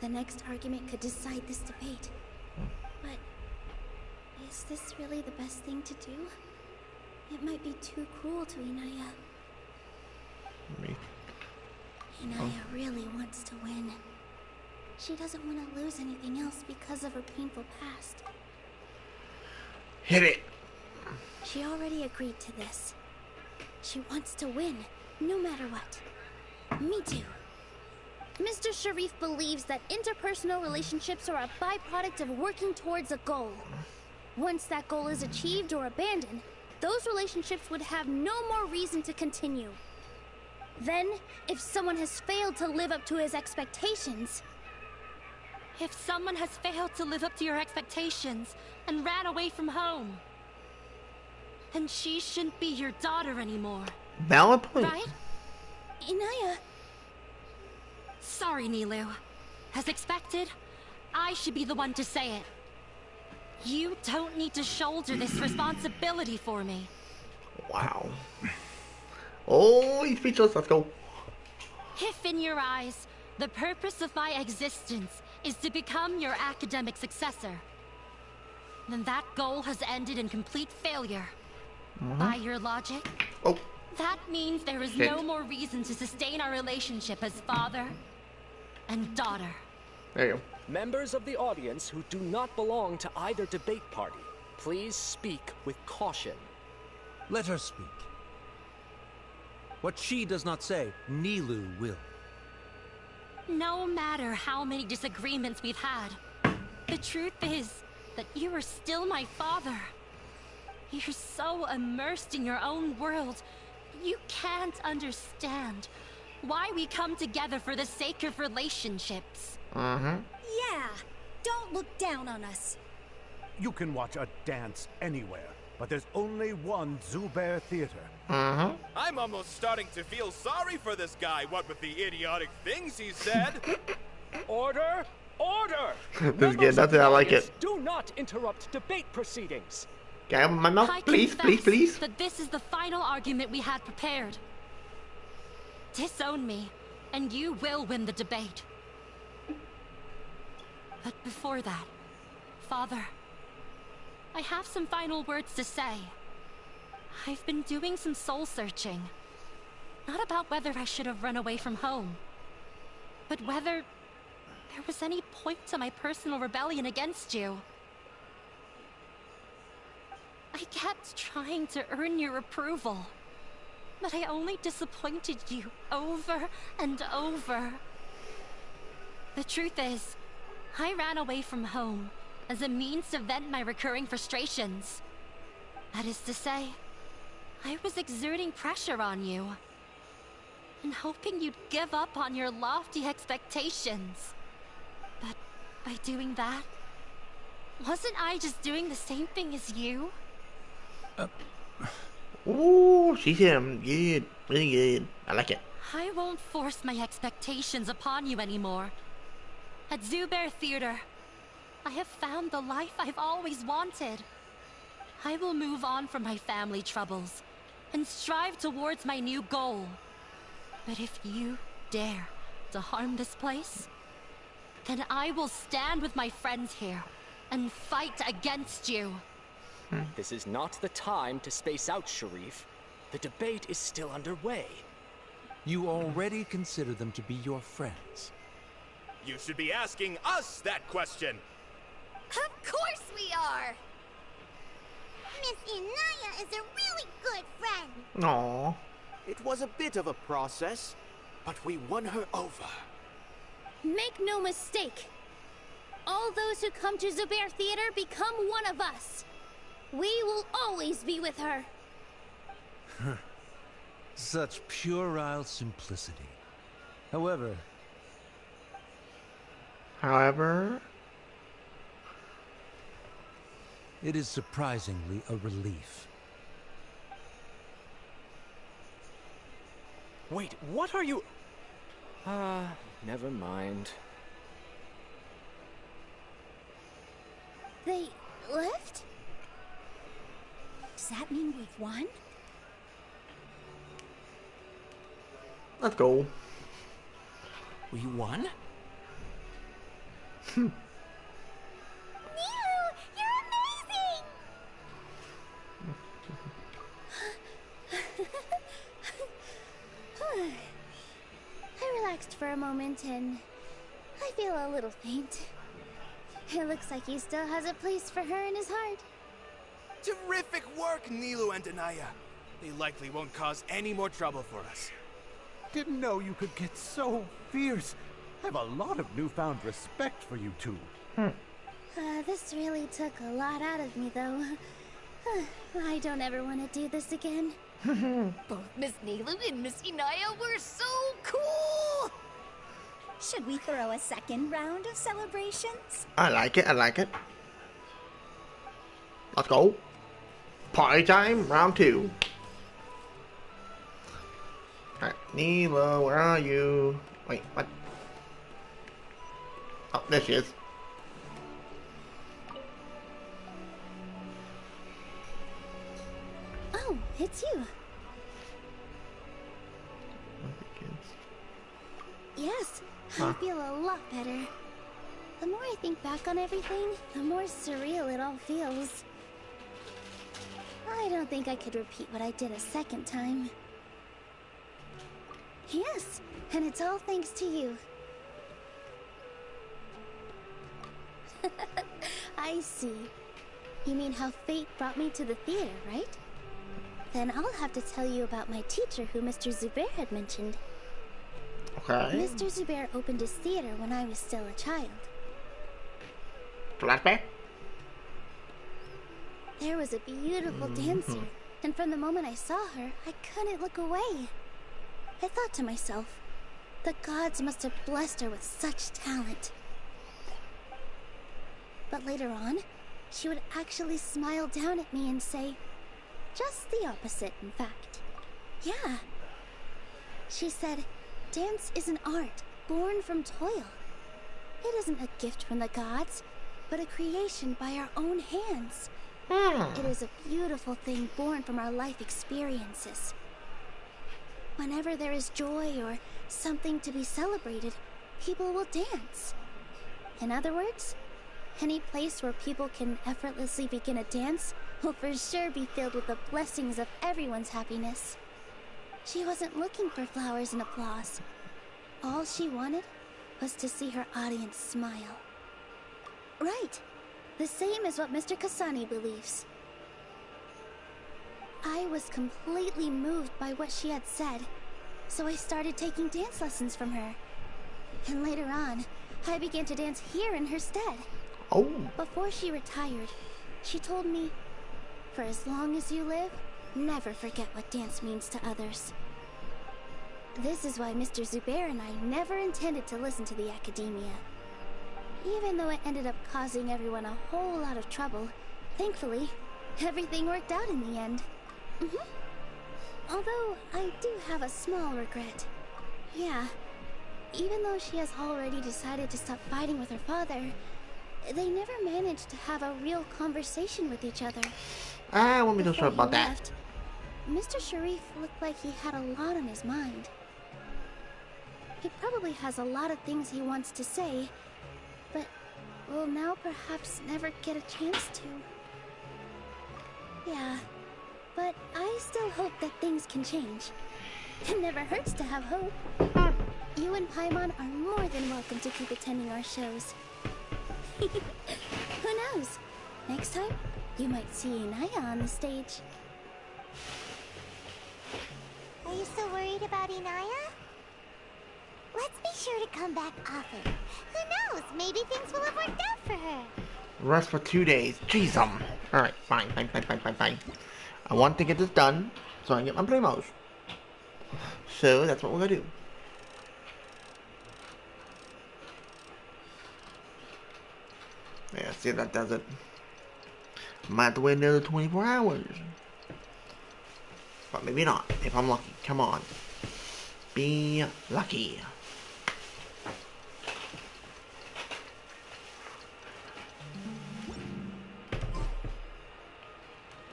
The next argument could decide this debate. But is this really the best thing to do? It might be too cruel to Inaya. Inaya really wants to win. She doesn't want to lose anything else because of her painful past. Hit it. She already agreed to this. She wants to win, no matter what. Me too. Mr. Sharif believes that interpersonal relationships are a byproduct of working towards a goal. Once that goal is achieved or abandoned, those relationships would have no more reason to continue. Then, if someone has failed to live up to his expectations... If someone has failed to live up to your expectations and ran away from home, then she shouldn't be your daughter anymore. Valid point. Right? Inaya... Sorry, Nilu. As expected, I should be the one to say it. You don't need to shoulder this responsibility for me. Wow. Oh, he's speechless. Let's go. If in your eyes, the purpose of my existence is to become your academic successor, then that goal has ended in complete failure. By your logic, that means there is no more reason to sustain our relationship as father and daughter. There you go. Members of the audience who do not belong to either debate party, please speak with caution. Let her speak. What she does not say, Nilu will. No matter how many disagreements we've had, the truth is that you are still my father. You're so immersed in your own world, you can't understand why we come together for the sake of relationships. Yeah, don't look down on us. You can watch a dance anywhere, but there's only one Zubair Theater. I'm almost starting to feel sorry for this guy, what with the idiotic things he said. Order! Order! This is good. That's it. I like it. Do not interrupt debate proceedings. Can I open my mouth? I Please, confess please, please. that this is the final argument we had prepared. Disown me, and you will win the debate. But before that, Father, I have some final words to say. I've been doing some soul searching. Not about whether I should have run away from home, but whether there was any point to my personal rebellion against you. I kept trying to earn your approval, but I only disappointed you over and over. The truth is, I ran away from home as a means to vent my recurring frustrations. That is to say, I was exerting pressure on you, and hoping you'd give up on your lofty expectations. But by doing that, wasn't I just doing the same thing as you? Ooh, she's hit him good. Really good. I like it. I won't force my expectations upon you anymore. At Zubair Theater, I have found the life I've always wanted. I will move on from my family troubles and strive towards my new goal. But if you dare to harm this place, then I will stand with my friends here and fight against you. This is not the time to space out, Sharif. The debate is still underway. You already consider them to be your friends. You should be asking us that question. Of course we are! Miss Inaya is a really good friend. Aww. It was a bit of a process, but we won her over. Make no mistake. All those who come to Zubair Theater become one of us. We will always be with her. Such puerile simplicity. However, it is surprisingly a relief. Wait, what are you... never mind. They left? Does that mean we've won? Let's go. We won? Nilu, you're amazing! I relaxed for a moment and I feel a little faint. It looks like he still has a place for her in his heart. Terrific work, Nilu and Anaya. They likely won't cause any more trouble for us. Didn't know you could get so fierce. I have a lot of newfound respect for you two. This really took a lot out of me, though. I don't ever want to do this again. Both Miss Nilu and Miss Inaya were so cool! Should we throw a second round of celebrations? I like it. I like it. Let's go. Party time, round 2. Alright, Nilo, where are you? Wait, what? Oh, there she is. Oh, it's you. Yes, I feel a lot better. The more I think back on everything, the more surreal it all feels. I don't think I could repeat what I did a second time. Yes, and it's all thanks to you. I see. You mean how fate brought me to the theater, right? Then I'll have to tell you about my teacher who Mr. Zubair had mentioned. Okay. Mr. Zubair opened his theater when I was still a child. Flashback? There was a beautiful dancer, and from the moment I saw her, I couldn't look away. I thought to myself, the gods must have blessed her with such talent. But later on, she would actually smile down at me and say, just the opposite, in fact. Yeah. She said, dance is an art born from toil. It isn't a gift from the gods, but a creation by our own hands. It is a beautiful thing born from our life experiences. Whenever there is joy or something to be celebrated, people will dance. In other words, any place where people can effortlessly begin a dance will for sure be filled with the blessings of everyone's happiness. She wasn't looking for flowers and applause. All she wanted was to see her audience smile. Right. The same as what Mr. Kasani believes. I was completely moved by what she had said, so I started taking dance lessons from her. And later on, I began to dance here in her stead. Oh. Before she retired, she told me, for as long as you live, never forget what dance means to others. This is why Mr. Zubair and I never intended to listen to the academia. Even though it ended up causing everyone a whole lot of trouble, thankfully, everything worked out in the end. Although, I do have a small regret. Yeah, even though she has already decided to stop fighting with her father, they never managed to have a real conversation with each other. I won't be too sure Before about he that. left, Mr. Sharif looked like he had a lot on his mind. He probably has a lot of things he wants to say, but will now perhaps never get a chance to. Yeah, but I still hope that things can change. It never hurts to have hope. You and Paimon are more than welcome to keep attending our shows. Who knows? Next time, you might see Inaya on the stage. Are you still worried about Inaya? Let's be sure to come back often. Who knows? Maybe things will have worked out for her. Rest for 2 days. Jeez, Alright, fine. I want to get this done so I can get my Primos. So that's what we're gonna do. Yeah, see if that does it. Might have to wait another 24 hours. But maybe not, if I'm lucky. Come on. Be lucky.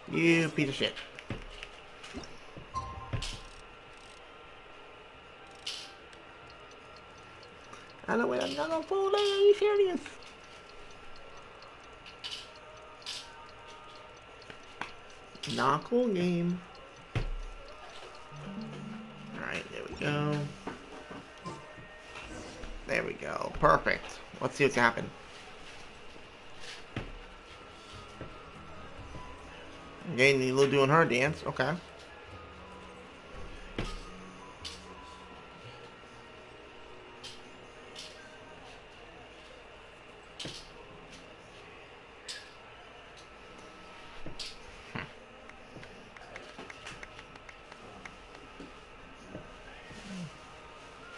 You piece of shit. I know wait another full day, are you serious? Not cool game. Alright, there we go. There we go. Perfect. Let's see what's happened. Okay, Nilo doing her dance. Okay.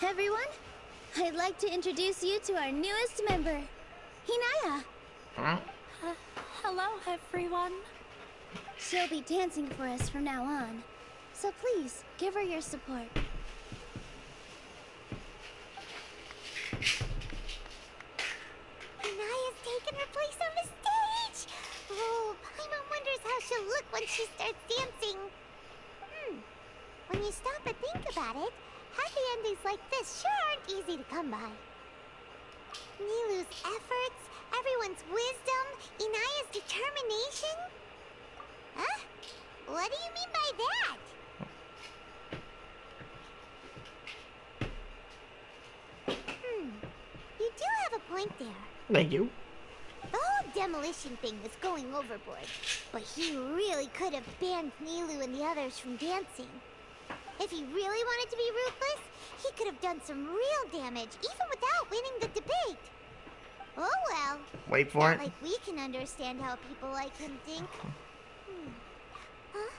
Everyone, I'd like to introduce you to our newest member, Hinaya. Huh? Hello, everyone. She'll be dancing for us from now on, so please give her your support. Inaya's taken her place on the stage! Oh, Paimon wonders how she'll look when she starts dancing. When you stop and think about it, happy endings like this sure aren't easy to come by. Nilou's efforts, everyone's wisdom, Inaya's determination? Huh? What do you mean by that? You do have a point there. Thank you. The whole demolition thing was going overboard, but he really could have banned Nilou and the others from dancing. If he really wanted to be ruthless, he could have done some real damage, even without winning the debate. Oh well. Wait for Not it. like we can understand how people like him think. Huh?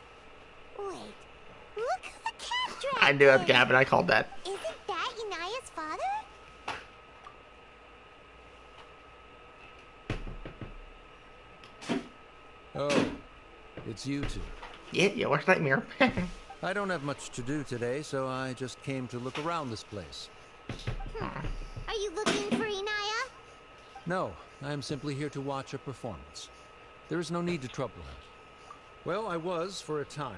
Wait. Look who the cat dragged I knew that, in. Gavin. I called that. Isn't that Inaya's father? Oh, it's you two. Yeah, your worst nightmare. I don't have much to do today, so I just came to look around this place. Are you looking for Inaya? No, I am simply here to watch a performance. There is no need to trouble him. Well, I was for a time.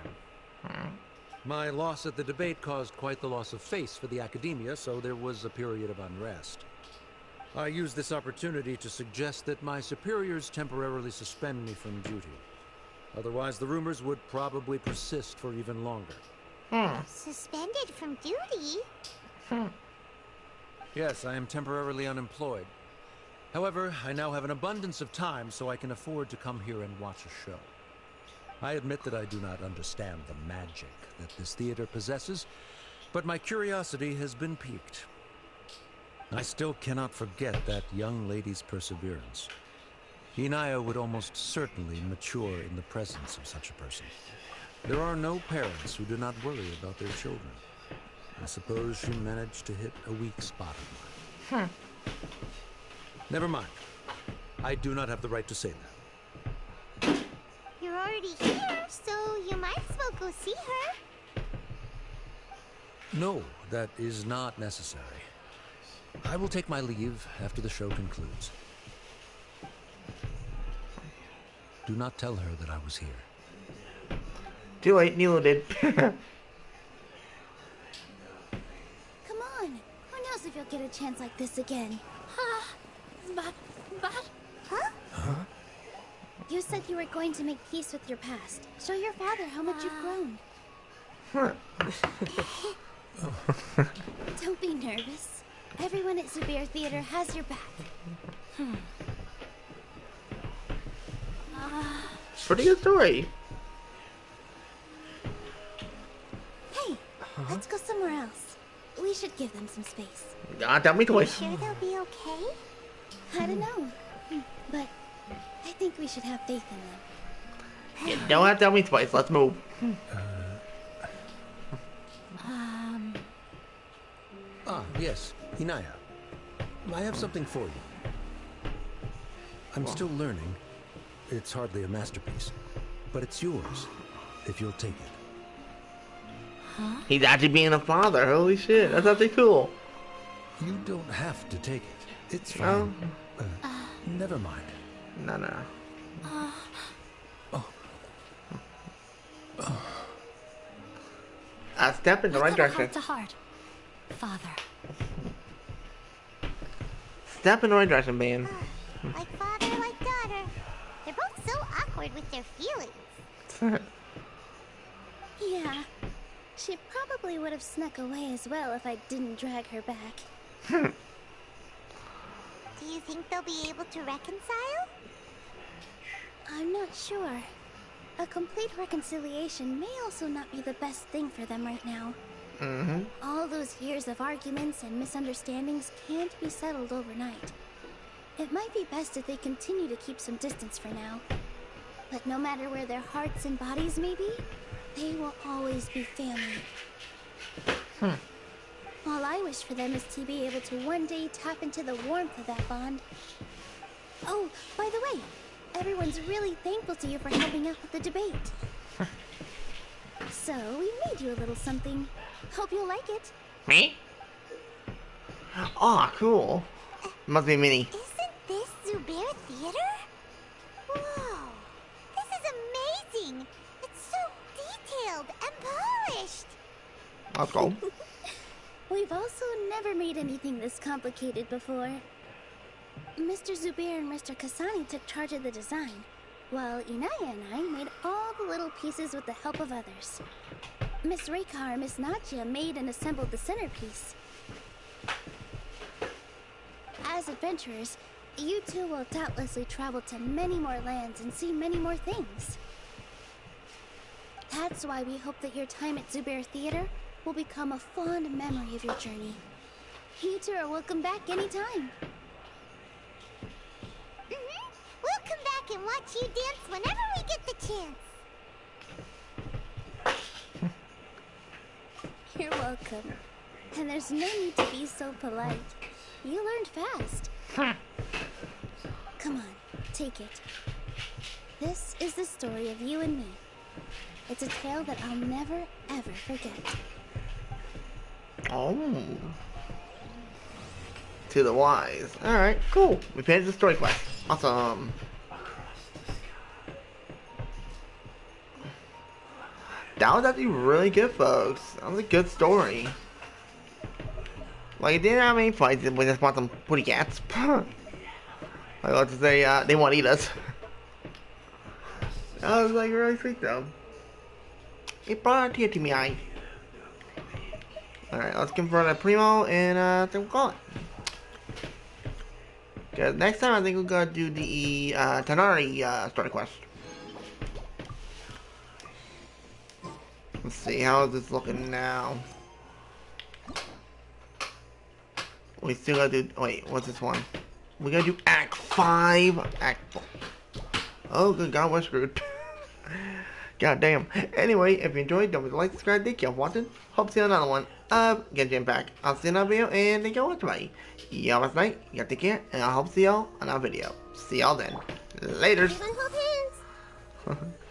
My loss at the debate caused quite the loss of face for the academia, so there was a period of unrest. I used this opportunity to suggest that my superiors temporarily suspend me from duty. Otherwise, the rumors would probably persist for even longer. Suspended from duty? Yes, I am temporarily unemployed. However, I now have an abundance of time, so I can afford to come here and watch a show. I admit that I do not understand the magic that this theater possesses, but my curiosity has been piqued. I still cannot forget that young lady's perseverance. Inaya would almost certainly mature in the presence of such a person. There are no parents who do not worry about their children. I suppose she managed to hit a weak spot of mine. Never mind. I do not have the right to say that. You're already here, so you might as well go see her. No, that is not necessary. I will take my leave after the show concludes. Do not tell her that I was here. Too late, Nilo did. Come on. Who knows if you'll get a chance like this again? But... Huh? You said you were going to make peace with your past. Show your father how much you've grown. Don't be nervous. Everyone at Zubair Theater has your back. Pretty good story. Hey, let's go somewhere else. We should give them some space. Tell me twice. Sure they'll be okay? I don't know, but I think we should have faith in them. You don't have to tell me twice. Let's move. Yes, Inaya. I have something for you. I'm still learning. It's hardly a masterpiece, but it's yours if you'll take it. He's actually being a father. Holy shit, that's actually cool. You don't have to take it. It's fine. Never mind. No. Step in the right direction. Heart to heart, Father. Step in the right direction, man. Like father, like daughter. They're both so awkward with their feelings. Yeah, she probably would have snuck away as well if I didn't drag her back. Do you think they'll be able to reconcile? I'm not sure. A complete reconciliation may also not be the best thing for them right now. All those years of arguments and misunderstandings can't be settled overnight. It might be best if they continue to keep some distance for now. But no matter where their hearts and bodies may be, they will always be family. All I wish for them is to be able to one day tap into the warmth of that bond. Oh, by the way, everyone's really thankful to you for helping out with the debate. So, we made you a little something. Hope you'll like it. Me? Oh, cool. Must be mini. Isn't this Zubair Theater? Whoa! This is amazing! It's so detailed and polished! Let's go. We've also never made anything this complicated before. Mr. Zubair and Mr. Kasani took charge of the design, while Inaya and I made all the little pieces with the help of others. Miss Reikar and Miss Nadia made and assembled the centerpiece. As adventurers, you two will doubtlessly travel to many more lands and see many more things. That's why we hope that your time at Zubair Theater will become a fond memory of your journey. You two are welcome back anytime. We'll come back and watch you dance whenever we get the chance. You're welcome. And there's no need to be so polite. You learned fast. Come on, take it. This is the story of you and me. It's a tale that I'll never, ever forget. Oh. To the wise. Alright, cool. We finished the story quest. Awesome. That was actually really good, folks. That was a good story. Like, it didn't have any fights. We just want some pretty cats. Like, let's say, they want to eat us. That was, like, really sweet, though. It brought a tear to my eye. Alright, let's confront a Primo, and, I think we'll call it. Because next time, I think we're gonna do the, Tanari, story quest. Let's see, how is this looking now? We still gotta do, wait, what's this one? We gotta do Act 5, Act 4. Oh, good God, we're screwed. God damn. Anyway, if you enjoyed, don't forget to like, subscribe, thank you for watching. Hope to see you on another one of Genshin Impact. I'll see you in another video, and thank you for watching, buddy. Y'all have a nice night, y'all take care, and I hope to see y'all on our video. See y'all then. Laters.